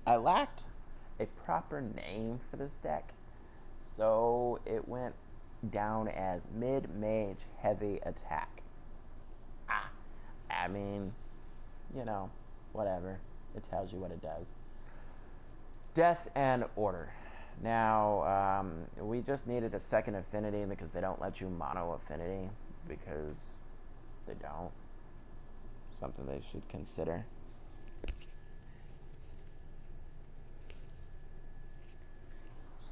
I lacked a proper name for this deck, so it went down as mid-mage heavy attack. I mean, you know, whatever. It tells you what it does. Death and Order. Now, we just needed a second affinity because they don't let you mono affinity because they don't. Something they should consider.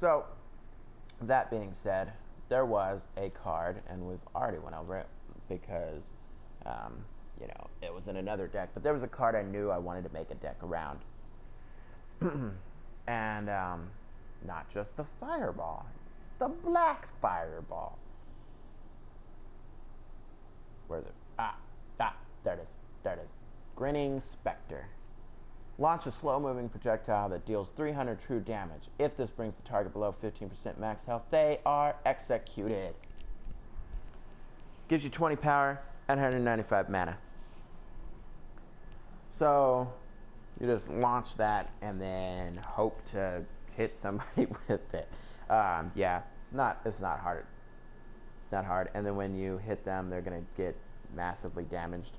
So, that being said, there was a card, and we've already went over it because, it was in another deck, but there was a card I knew I wanted to make a deck around. And not just the Fireball, the Black Fireball. Where is it? There it is. There it is. Grinning Spectre. Launch a slow-moving projectile that deals 300 true damage. If this brings the target below 15% max health, they are executed. Gives you 20 power and 195 mana. So, you just launch that and then hope to hit somebody with it. Yeah, it's not hard. It's not hard. And then when you hit them, they're going to get massively damaged.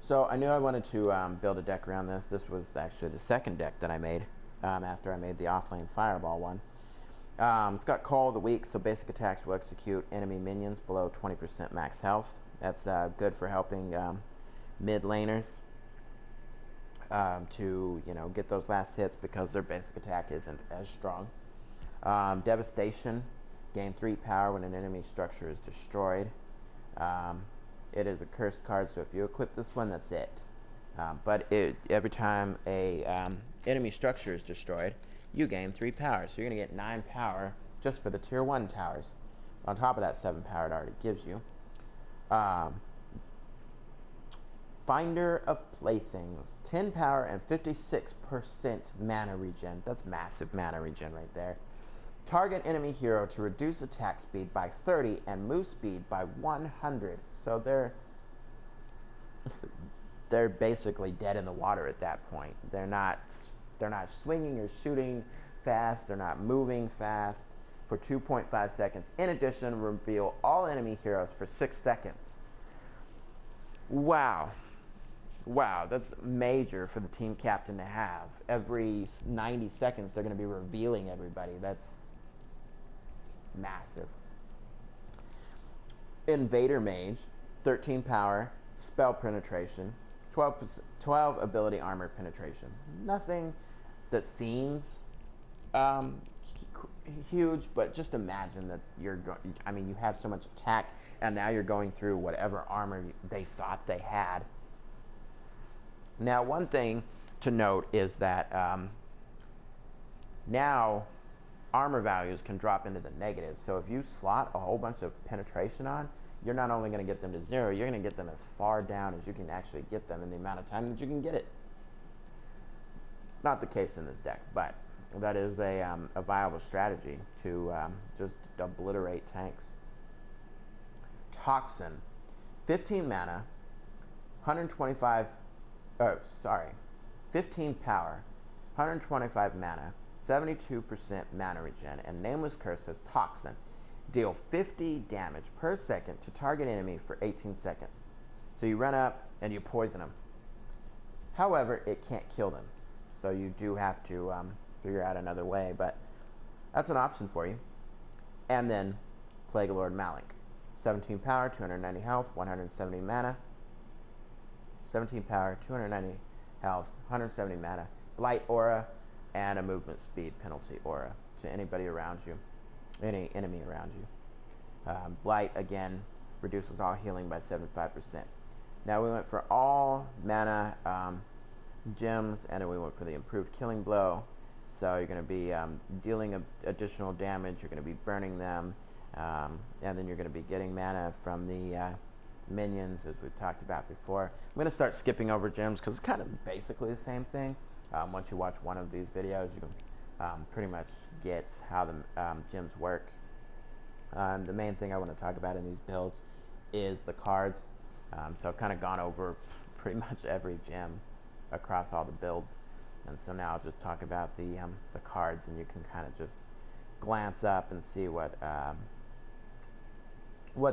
So I knew I wanted to build a deck around this. This was actually the second deck that I made after I made the offlane Fireball one. It's got Call of the Weak, so basic attacks will execute enemy minions below 20% max health. That's good for helping mid laners to get those last hits because their basic attack isn't as strong. Devastation, gain 3 power when an enemy structure is destroyed. It is a cursed card, so if you equip this one, that's it. But every time a enemy structure is destroyed, you gain 3 power. So you're going to get 9 power just for the tier 1 towers. On top of that 7 power it already gives you. Finder of Playthings. 10 power and 56% mana regen. That's massive mana regen right there. Target enemy hero to reduce attack speed by 30 and move speed by 100. So they're basically dead in the water at that point. They're not swinging or shooting fast. They're not moving fast for 2.5 seconds. In addition, reveal all enemy heroes for 6 seconds. Wow, that's major for the team captain to have. Every 90 seconds, they're going to be revealing everybody. That's massive. Invader Mage, 13 power, spell penetration, 12 ability armor penetration. Nothing that seems huge, but just imagine that you have so much attack, and now you're going through whatever armor they thought they had. Now, one thing to note is that now armor values can drop into the negatives. So if you slot a whole bunch of penetration on, you're not only going to get them to 0, you're going to get them as far down as you can actually get them in the amount of time that you can get it. Not the case in this deck, but that is a viable strategy to just obliterate tanks. Toxin. 15 mana, 15 power, 125 mana, 72% mana regen, and Nameless Curse has Toxin. Deal 50 damage per second to target enemy for 18 seconds. So you run up and you poison them. However, it can't kill them. So you do have to figure out another way, but that's an option for you. And then Plague Lord Malik. 17 power, 290 health, 170 mana. 17 power, 290 health, 170 mana. Blight Aura, and a movement speed penalty aura to anybody around you, any enemy around you. Blight, again, reduces all healing by 75%. Now we went for all mana gems, and then we went for the improved killing blow. So you're going to be dealing additional damage, you're going to be burning them, and then you're going to be getting mana from the minions, as we've talked about before. I'm going to start skipping over gems because it's kind of basically the same thing. Once you watch one of these videos, you can pretty much get how the gems work. The main thing I want to talk about in these builds is the cards. So I've kind of gone over pretty much every gem across all the builds. And so now I'll just talk about the cards, and you can kind of just glance up and see what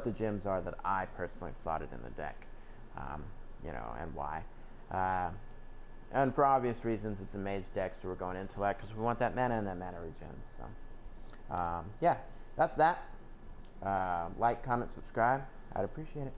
the gems are that I personally slotted in the deck, you know, and why. And for obvious reasons, it's a mage deck, so we're going intellect because we want that mana and that mana regen. So, yeah, that's that. Like, comment, subscribe. I'd appreciate it.